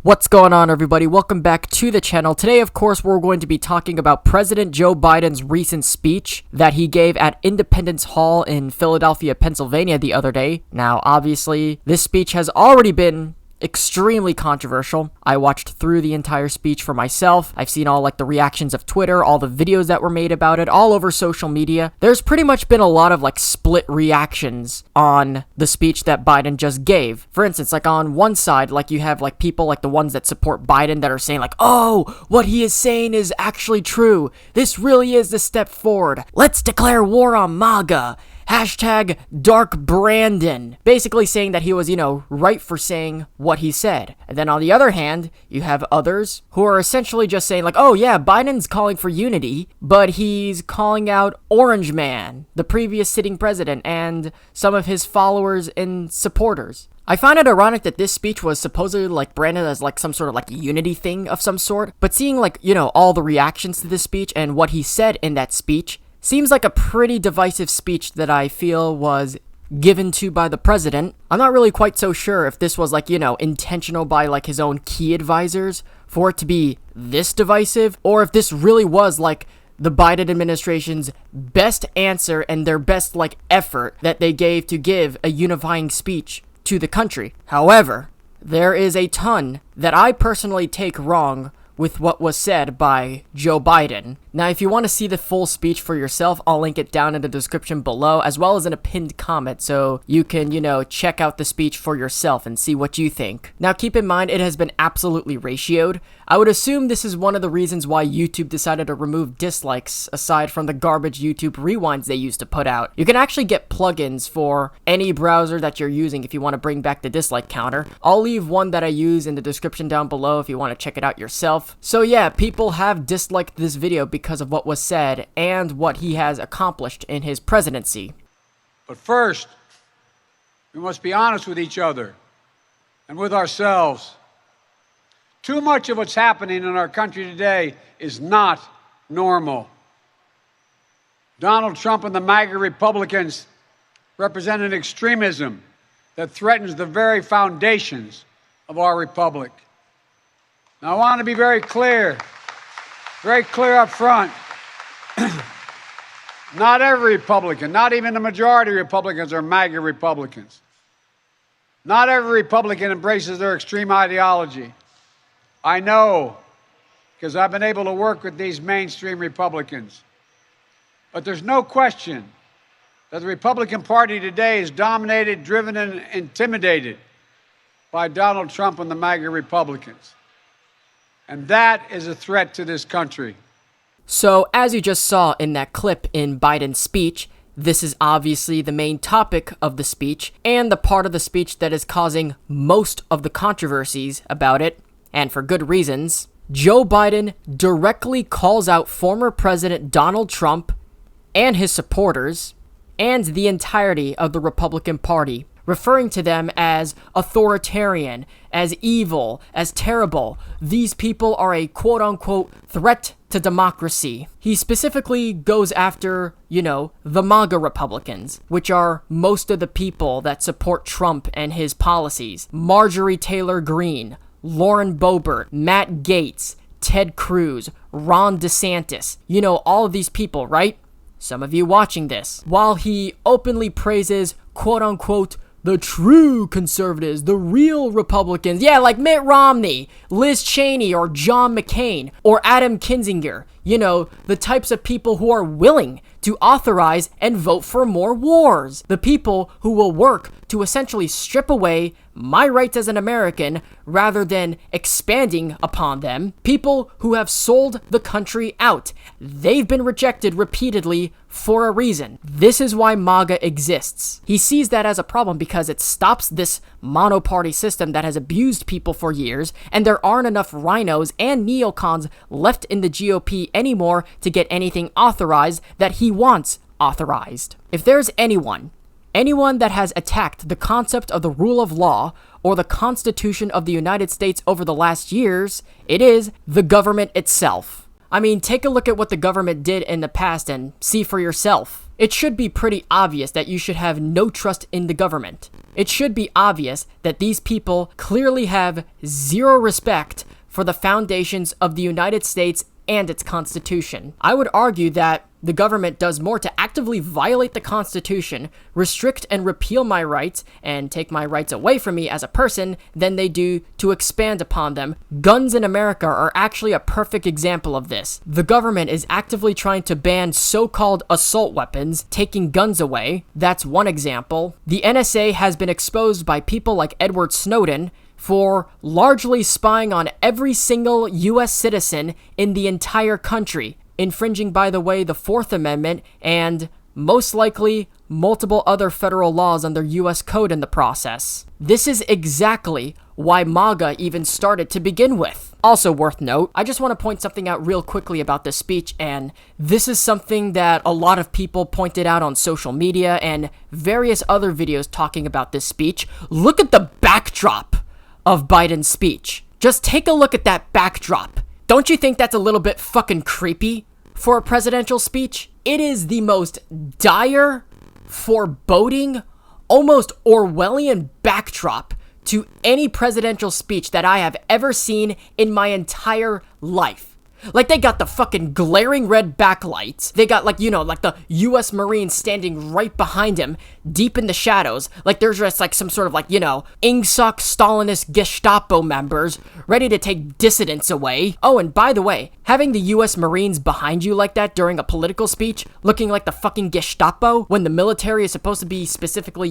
What's going on, everybody? Welcome back to the channel. Today, of course, we're going to be talking about President Joe Biden's recent speech that he gave at Independence Hall in Philadelphia, Pennsylvania the other day. Now, obviously, this speech has already been extremely controversial. I watched through the entire speech for myself. I've seen all the reactions of Twitter, all the videos that were made about it, all over social media. There's pretty much been a lot of split reactions on the speech that Biden just gave. For instance, on one side, you have people the ones that support Biden that are saying oh, what he is saying is actually true. This really is the step forward. Let's declare war on MAGA. Hashtag Dark Brandon. Basically saying that he was, right for saying what he said. And then on the other hand, you have others who are essentially just saying oh yeah, Biden's calling for unity, but he's calling out Orange Man, the previous sitting president, and some of his followers and supporters. I find it ironic that this speech was supposedly branded as some sort of unity thing of some sort, but seeing all the reactions to this speech and what he said in that speech seems like a pretty divisive speech that I feel was given to by the president. I'm not really quite so sure if this was intentional by his own key advisors for it to be this divisive, or if this really was the Biden administration's best answer and their best effort that they gave to give a unifying speech to the country. However, there is a ton that I personally take wrong with what was said by Joe Biden. Now, if you want to see the full speech for yourself, I'll link it down in the description below, as well as in a pinned comment, so you can, check out the speech for yourself and see what you think. Now, keep in mind, it has been absolutely ratioed. I would assume this is one of the reasons why YouTube decided to remove dislikes, aside from the garbage YouTube rewinds they used to put out. You can actually get plugins for any browser that you're using if you want to bring back the dislike counter. I'll leave one that I use in the description down below if you want to check it out yourself. So yeah, people have disliked this video because of what was said and what he has accomplished in his presidency. But first, we must be honest with each other and with ourselves. Too much of what's happening in our country today is not normal. Donald Trump and the MAGA Republicans represent an extremism that threatens the very foundations of our republic. Now, I want to be very clear up front. Not every Republican, not even the majority of Republicans are MAGA Republicans. Not every Republican embraces their extreme ideology. I know, because I've been able to work with these mainstream Republicans. But there's no question that the Republican Party today is dominated, driven, and intimidated by Donald Trump and the MAGA Republicans. And that is a threat to this country. So, as you just saw in that clip in Biden's speech, this is obviously the main topic of the speech, and the part of the speech that is causing most of the controversies about it, and for good reasons. Joe Biden directly calls out former President Donald Trump and his supporters, and the entirety of the Republican Party, referring to them as authoritarian, as evil, as terrible. These people are a quote-unquote threat to democracy. He specifically goes after, the MAGA Republicans, which are most of the people that support Trump and his policies. Marjorie Taylor Greene, Lauren Boebert, Matt Gaetz, Ted Cruz, Ron DeSantis. All of these people, right? Some of you watching this. While he openly praises, quote-unquote, the true conservatives, the real Republicans. Yeah, like Mitt Romney, Liz Cheney, or John McCain, or Adam Kinzinger. The types of people who are willing to authorize and vote for more wars. The people who will work to essentially strip away my rights as an American rather than expanding upon them. People who have sold the country out. They've been rejected repeatedly for a reason. This is why MAGA exists. He sees that as a problem because it stops this monoparty system that has abused people for years, and there aren't enough rhinos and neocons left in the GOP anymore to get anything authorized that he wants authorized. If there's anyone that has attacked the concept of the rule of law or the Constitution of the United States over the last years, it is the government itself. I mean, take a look at what the government did in the past and see for yourself. it should be pretty obvious that you should have no trust in the government. It should be obvious that these people clearly have zero respect for the foundations of the United States and its Constitution. I would argue that the government does more to actively violate the Constitution, restrict and repeal my rights, and take my rights away from me as a person than they do to expand upon them. Guns in America are actually a perfect example of this. The government is actively trying to ban so-called assault weapons, taking guns away. That's one example. The NSA has been exposed by people like Edward Snowden for largely spying on every single US citizen in the entire country, infringing, by the way, the Fourth Amendment and, most likely, multiple other federal laws under US code in the process. This is exactly why MAGA even started to begin with. Also worth note, I just want to point something out real quickly about this speech, and this is something that a lot of people pointed out on social media and various other videos talking about this speech. Look at the backdrop of Biden's speech. Just take a look at that backdrop. Don't you think that's a little bit fucking creepy for a presidential speech? It is the most dire, foreboding, almost Orwellian backdrop to any presidential speech that I have ever seen in my entire life. Like, they got the fucking glaring red backlights. They got, like, like the U.S. Marines standing right behind him, deep in the shadows. Like, there's just, like, some sort of, like, Ingsoc Stalinist Gestapo members ready to take dissidents away. Oh, and by the way, having the U.S. Marines behind you like that during a political speech, looking like the fucking Gestapo, when the military is supposed to be specifically,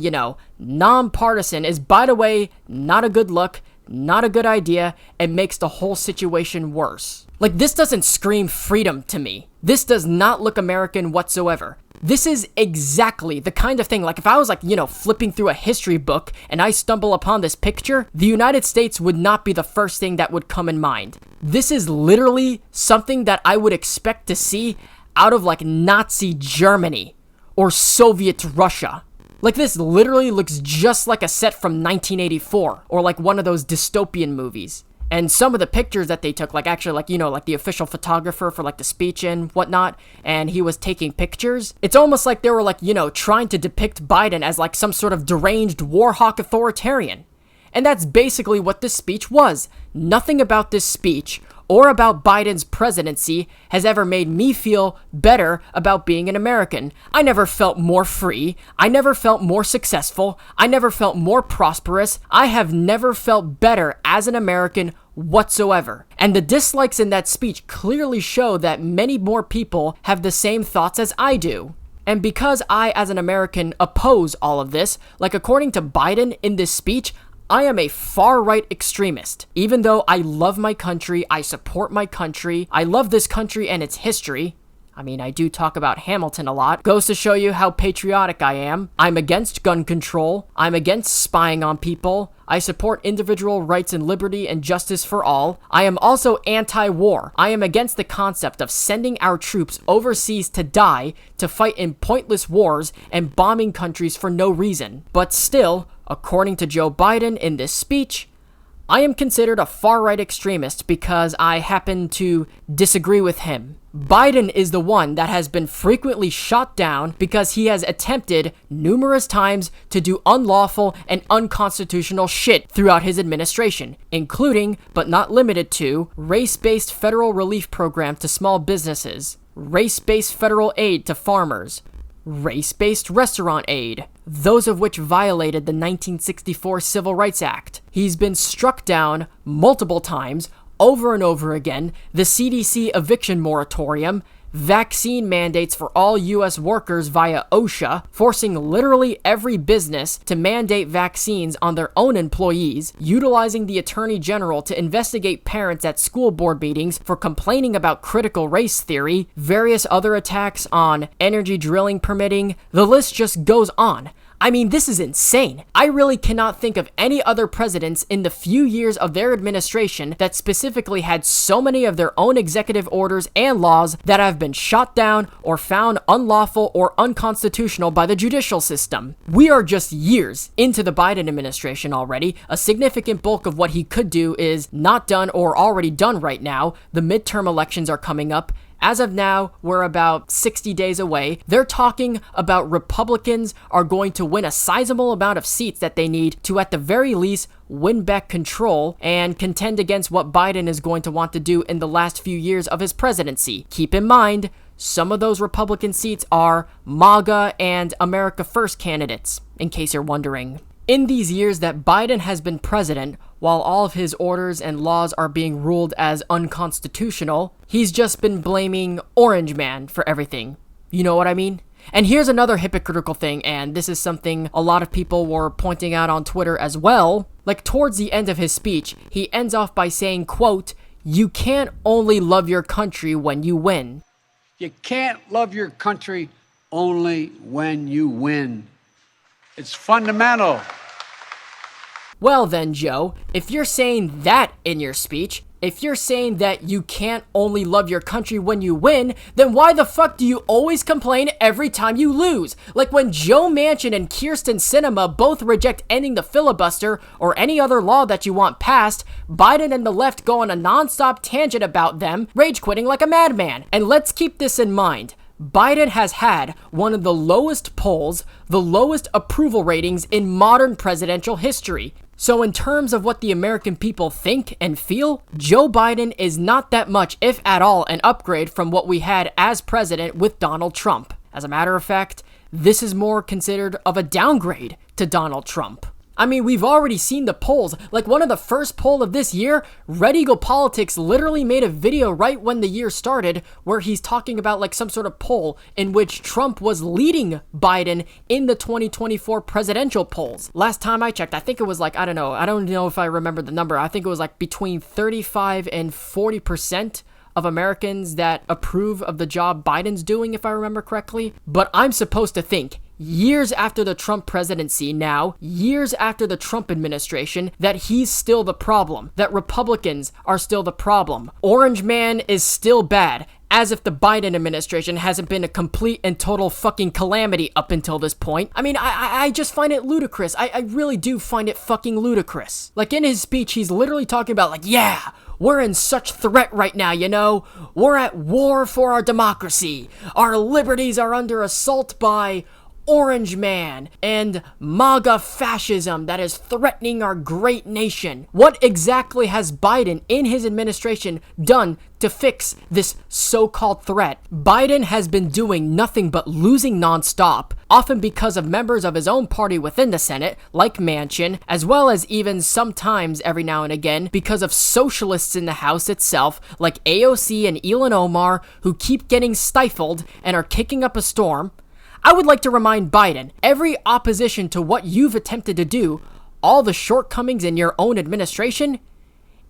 nonpartisan, is, by the way, not a good look, not a good idea, and makes the whole situation worse. Like, this doesn't scream freedom to me. This does not look American whatsoever. This is exactly the kind of thing, like, if I was, like, flipping through a history book and I stumble upon this picture, the United States would not be the first thing that would come in mind. This is literally something that I would expect to see out of, like, Nazi Germany or Soviet Russia. Like, this literally looks just like a set from 1984 or like one of those dystopian movies. And some of the pictures that they took, like, actually, like, like the official photographer for, like, the speech and whatnot, and he was taking pictures. It's almost like they were, like, trying to depict Biden as, like, some sort of deranged war hawk authoritarian. And that's basically what this speech was. Nothing about this speech or about Biden's presidency has ever made me feel better about being an American. I never felt more free. I never felt more successful. I never felt more prosperous. I have never felt better as an American whatsoever. And the dislikes in that speech clearly show that many more people have the same thoughts as I do. And because I, as an American, oppose all of this, like, according to Biden in this speech, I am a far-right extremist. Even though I love my country, I support my country, I love this country and its history. I mean, I do talk about Hamilton a lot. Goes to show you how patriotic I am. I'm against gun control. I'm against spying on people. I support individual rights and liberty and justice for all. I am also anti-war. I am against the concept of sending our troops overseas to die, to fight in pointless wars and bombing countries for no reason. But still, according to Joe Biden in this speech, I am considered a far-right extremist because I happen to disagree with him. Biden is the one that has been frequently shot down because he has attempted numerous times to do unlawful and unconstitutional shit throughout his administration, including, but not limited to, race-based federal relief program to small businesses, race-based federal aid to farmers, race-based restaurant aid, those of which violated the 1964 Civil Rights Act. He's been struck down multiple times, over and over again, the CDC eviction moratorium, vaccine mandates for all U.S. workers via OSHA, forcing literally every business to mandate vaccines on their own employees, utilizing the Attorney General to investigate parents at school board meetings for complaining about critical race theory, various other attacks on energy drilling permitting. The list just goes on. I mean, this is insane. I really cannot think of any other presidents in the few years of their administration that specifically had so many of their own executive orders and laws that have been shot down or found unlawful or unconstitutional by the judicial system. We are just years into the Biden administration already. A significant bulk of what he could do is not done or already done right now. The midterm elections are coming up. As of now, we're about 60 days away. They're talking about Republicans are going to win a sizable amount of seats that they need to, at the very least, win back control and contend against what Biden is going to want to do in the last few years of his presidency. Keep in mind, some of those Republican seats are MAGA and America First candidates, in case you're wondering. In these years that Biden has been president, while all of his orders and laws are being ruled as unconstitutional, he's just been blaming Orange Man for everything. You know what I mean? And here's another hypocritical thing, and this is something a lot of people were pointing out on Twitter as well. Like, towards the end of his speech, he ends off by saying, quote, "You can't only love your country when you win." You can't love your country only when you win. It's fundamental. Well then, Joe, if you're saying that in your speech, if you're saying that you can't only love your country when you win, then why the fuck do you always complain every time you lose? Like when Joe Manchin and Kyrsten Sinema both reject ending the filibuster or any other law that you want passed, Biden and the left go on a non-stop tangent about them, rage quitting like a madman. And let's keep this in mind. Biden has had one of the lowest polls, the lowest approval ratings in modern presidential history. So in terms of what the American people think and feel, Joe Biden is not that much, if at all, an upgrade from what we had as president with Donald Trump. As a matter of fact, this is more considered of a downgrade to Donald Trump. I mean, we've already seen the polls. Like one of the first poll of this year, Red Eagle Politics literally made a video right when the year started where he's talking about like some sort of poll in which Trump was leading Biden in the 2024 presidential polls. Last time I checked, I think it was like, I don't know if I remember the number. I think it was like between 35 and 40% of Americans that approve of the job Biden's doing, if I remember correctly. But I'm supposed to think, years after the Trump presidency now, years after the Trump administration, that he's still the problem, that Republicans are still the problem. Orange Man is still bad, as if the Biden administration hasn't been a complete and total fucking calamity up until this point. I mean, I just find it ludicrous. I really do find it fucking ludicrous. Like in his speech, he's literally talking about like, yeah, we're in such threat right now, you know? We're at war for our democracy. Our liberties are under assault by Orange Man and MAGA fascism that is threatening our great nation. What exactly has Biden in his administration done to fix this so-called threat? Biden has been doing nothing but losing nonstop, often because of members of his own party within the Senate, like Manchin, as well as even sometimes every now and again because of socialists in the House itself, like AOC and Ilhan Omar, who keep getting stifled and are kicking up a storm. I would like to remind Biden, every opposition to what you've attempted to do, all the shortcomings in your own administration,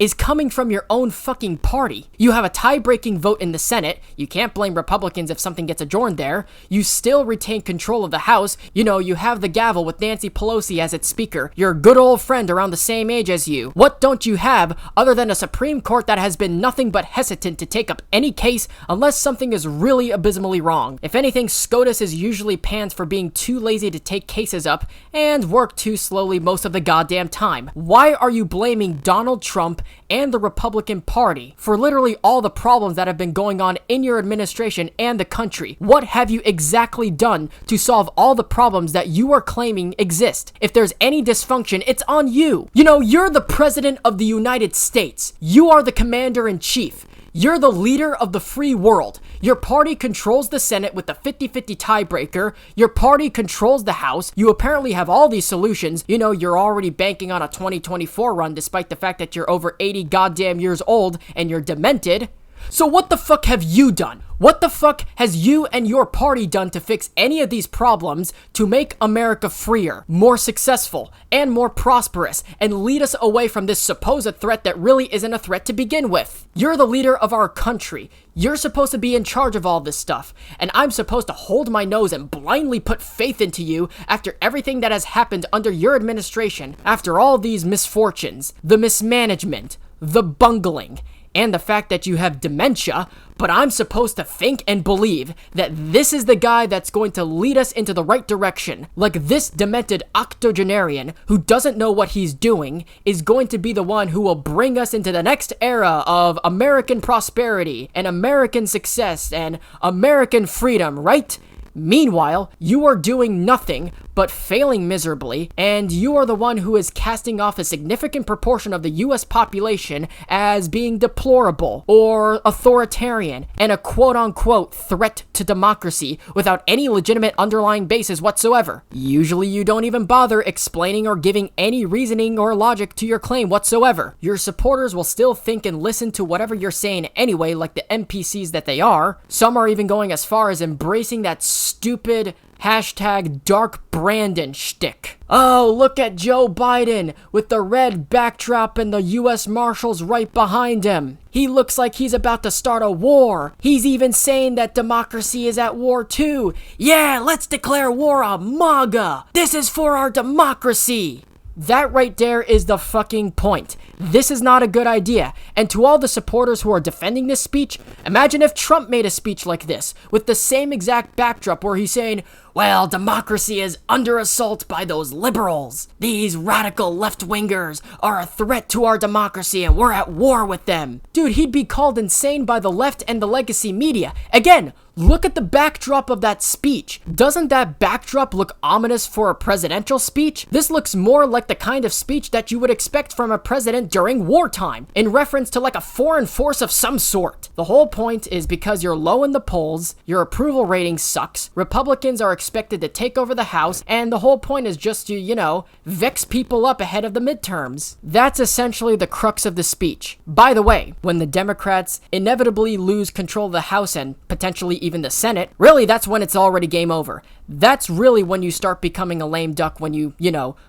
is coming from your own fucking party. You have a tie-breaking vote in the Senate. You can't blame Republicans if something gets adjourned there. You still retain control of the House. You know, you have the gavel with Nancy Pelosi as its speaker. Your good old friend around the same age as you. What don't you have other than a Supreme Court that has been nothing but hesitant to take up any case unless something is really abysmally wrong? If anything, SCOTUS is usually panned for being too lazy to take cases up and work too slowly most of the goddamn time. Why are you blaming Donald Trump and the Republican Party for literally all the problems that have been going on in your administration and the country? What have you exactly done to solve all the problems that you are claiming exist? If there's any dysfunction, it's on you. You know, you're the president of the United States. You are the commander-in-chief. You're the leader of the free world. Your party controls the Senate with the 50-50 tiebreaker. Your party controls the House. You apparently have all these solutions. You know, you're already banking on a 2024 run despite the fact that you're over 80 goddamn years old and you're demented. So what the fuck have you done? What the fuck has you and your party done to fix any of these problems to make America freer, more successful, and more prosperous, and lead us away from this supposed threat that really isn't a threat to begin with? You're the leader of our country. You're supposed to be in charge of all this stuff, and I'm supposed to hold my nose and blindly put faith into you after everything that has happened under your administration, after all these misfortunes, the mismanagement, the bungling, and the fact that you have dementia, but I'm supposed to think and believe that this is the guy that's going to lead us into the right direction. Like this demented octogenarian who doesn't know what he's doing is going to be the one who will bring us into the next era of American prosperity and American success and American freedom, right? Meanwhile, you are doing nothing but failing miserably, and you are the one who is casting off a significant proportion of the US population as being deplorable or authoritarian and a quote-unquote threat to democracy without any legitimate underlying basis whatsoever. Usually you don't even bother explaining or giving any reasoning or logic to your claim whatsoever. Your supporters will still think and listen to whatever you're saying anyway, like the NPCs that they are. Some are even going as far as embracing that stupid hashtag Dark Brandon shtick. Oh, look at Joe Biden with the red backdrop and the US Marshals right behind him. He looks like he's about to start a war. He's even saying that democracy is at war too. Yeah, let's declare war on MAGA. This is for our democracy. That right there is the fucking point. This is not a good idea. And to all the supporters who are defending this speech, imagine if Trump made a speech like this, with the same exact backdrop where he's saying, well, democracy is under assault by those liberals. These radical left-wingers are a threat to our democracy and we're at war with them. Dude, he'd be called insane by the left and the legacy media. Again, look at the backdrop of that speech. Doesn't that backdrop look ominous for a presidential speech? This looks more like the kind of speech that you would expect from a president during wartime, in reference to like a foreign force of some sort. The whole point is because you're low in the polls, your approval rating sucks, Republicans are expected to take over the House, and the whole point is just to, you know, vex people up ahead of the midterms. That's essentially the crux of the speech. By the way, when the Democrats inevitably lose control of the House and potentially even the Senate, really that's when it's already game over. That's really when you start becoming a lame duck when you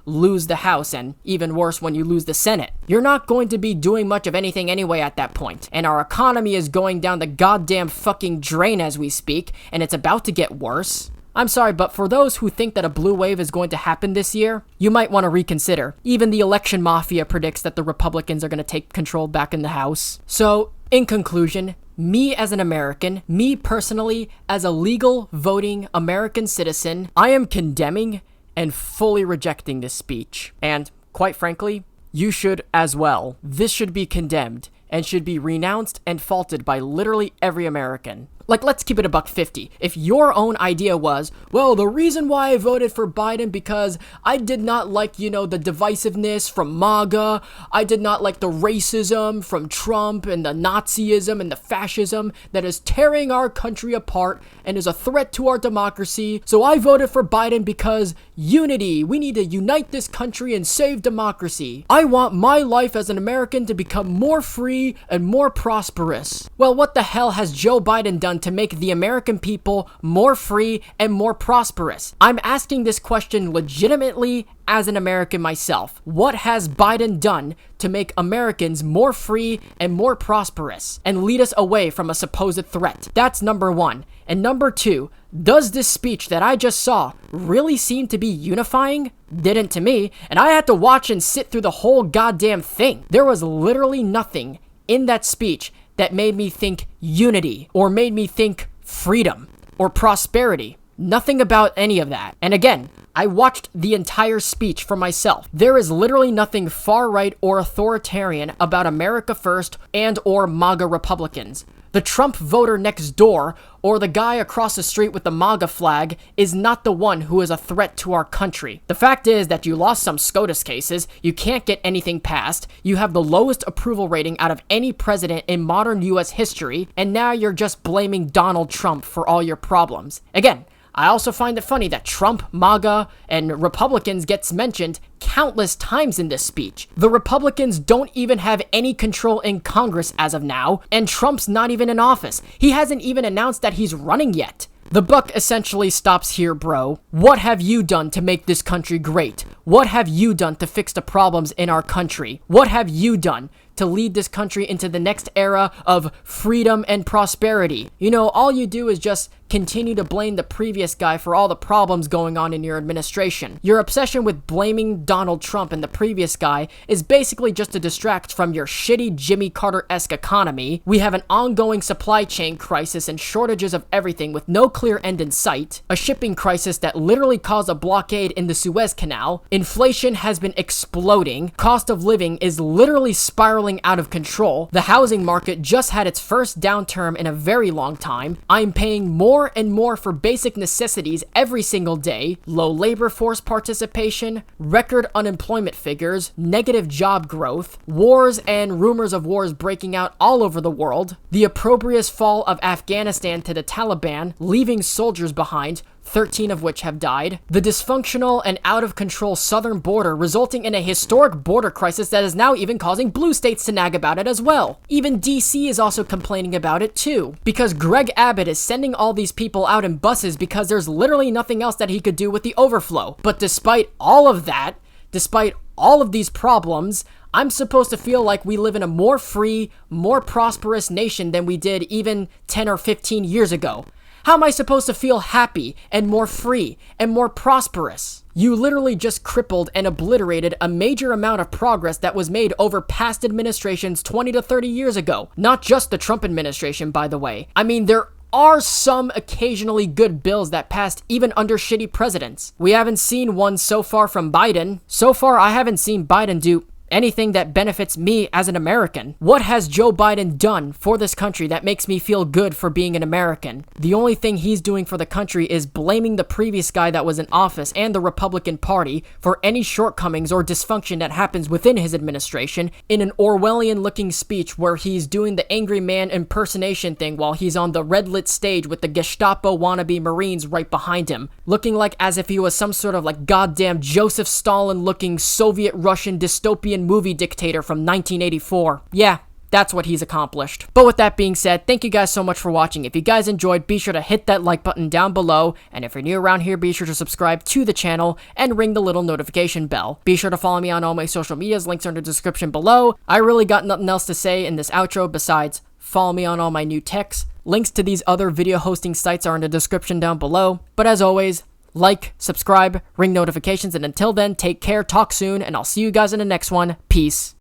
lose the House, and even worse when you lose the Senate. You're not going to be doing much of anything anyway at that point, and our economy is going down the goddamn fucking drain as we speak, and it's about to get worse. I'm sorry, but for those who think that a blue wave is going to happen this year, you might want to reconsider. Even the election mafia predicts that the Republicans are going to take control back in the House. So, in conclusion, me as an American, me personally as a legal voting American citizen, I am condemning and fully rejecting this speech. And, quite frankly, you should as well. This should be condemned and should be renounced and faulted by literally every American. Like, let's keep it $1.50. If your own idea was, well, the reason why I voted for Biden because I did not like, the divisiveness from MAGA, I did not like the racism from Trump and the Nazism and the fascism that is tearing our country apart and is a threat to our democracy, so I voted for Biden because unity, we need to unite this country and save democracy. I want my life as an American to become more free and more prosperous. Well, what the hell has Joe Biden done to make the American people more free and more prosperous? I'm asking this question legitimately as an American myself. What has Biden done to make Americans more free and more prosperous and lead us away from a supposed threat? That's number one. And number two, does this speech that I just saw really seem to be unifying? Didn't to me, and I had to watch and sit through the whole goddamn thing. There was literally nothing in that speech that made me think unity or made me think freedom or prosperity. Nothing about any of that. And again, I watched the entire speech for myself. There is literally nothing far-right or authoritarian about America First and or MAGA Republicans. The Trump voter next door or the guy across the street with the MAGA flag is not the one who is a threat to our country. The fact is that you lost some SCOTUS cases, you can't get anything passed, you have the lowest approval rating out of any president in modern US history, and now you're just blaming Donald Trump for all your problems. Again, I also find it funny that Trump, MAGA, and Republicans gets mentioned countless times in this speech. The Republicans don't even have any control in Congress as of now, and Trump's not even in office. He hasn't even announced that he's running yet. The buck essentially stops here, bro. What have you done to make this country great? What have you done to fix the problems in our country? What have you done to lead this country into the next era of freedom and prosperity? All you do is just continue to blame the previous guy for all the problems going on in your administration. Your obsession with blaming Donald Trump and the previous guy is basically just to distract from your shitty Jimmy Carter-esque economy. We have an ongoing supply chain crisis and shortages of everything with no clear end in sight, a shipping crisis that literally caused a blockade in the Suez Canal, inflation has been exploding, cost of living is literally spiraling out of control, the housing market just had its first downturn in a very long time, I'm paying more and more for basic necessities every single day, low labor force participation, record unemployment figures, negative job growth, wars and rumors of wars breaking out all over the world, the opprobrious fall of Afghanistan to the Taliban, leaving soldiers behind, 13 of which have died, the dysfunctional and out-of-control southern border resulting in a historic border crisis that is now even causing blue states to nag about it as well. Even DC is also complaining about it too, because Greg Abbott is sending all these people out in buses because there's literally nothing else that he could do with the overflow. But despite all of that, despite all of these problems, I'm supposed to feel like we live in a more free, more prosperous nation than we did even 10 or 15 years ago. How am I supposed to feel happy and more free and more prosperous? You literally just crippled and obliterated a major amount of progress that was made over past administrations 20 to 30 years ago. Not just the Trump administration, by the way. I mean, there are some occasionally good bills that passed even under shitty presidents. We haven't seen one so far from Biden. So far, I haven't seen Biden do anything that benefits me as an American. What has Joe Biden done for this country that makes me feel good for being an American? The only thing he's doing for the country is blaming the previous guy that was in office and the Republican Party for any shortcomings or dysfunction that happens within his administration in an Orwellian-looking speech where he's doing the angry man impersonation thing while he's on the red-lit stage with the Gestapo wannabe Marines right behind him, looking like as if he was some sort of like goddamn Joseph Stalin-looking Soviet-Russian dystopian movie dictator from 1984. Yeah, that's what he's accomplished. But with that being said, thank you guys so much for watching. If you guys enjoyed, be sure to hit that like button down below, and if you're new around here, be sure to subscribe to the channel and ring the little notification bell. Be sure to follow me on all my social medias, links are in the description below. I really got nothing else to say in this outro besides follow me on all my new techs. Links to these other video hosting sites are in the description down below. But as always, like, subscribe, ring notifications, and until then, take care, talk soon, and I'll see you guys in the next one. Peace.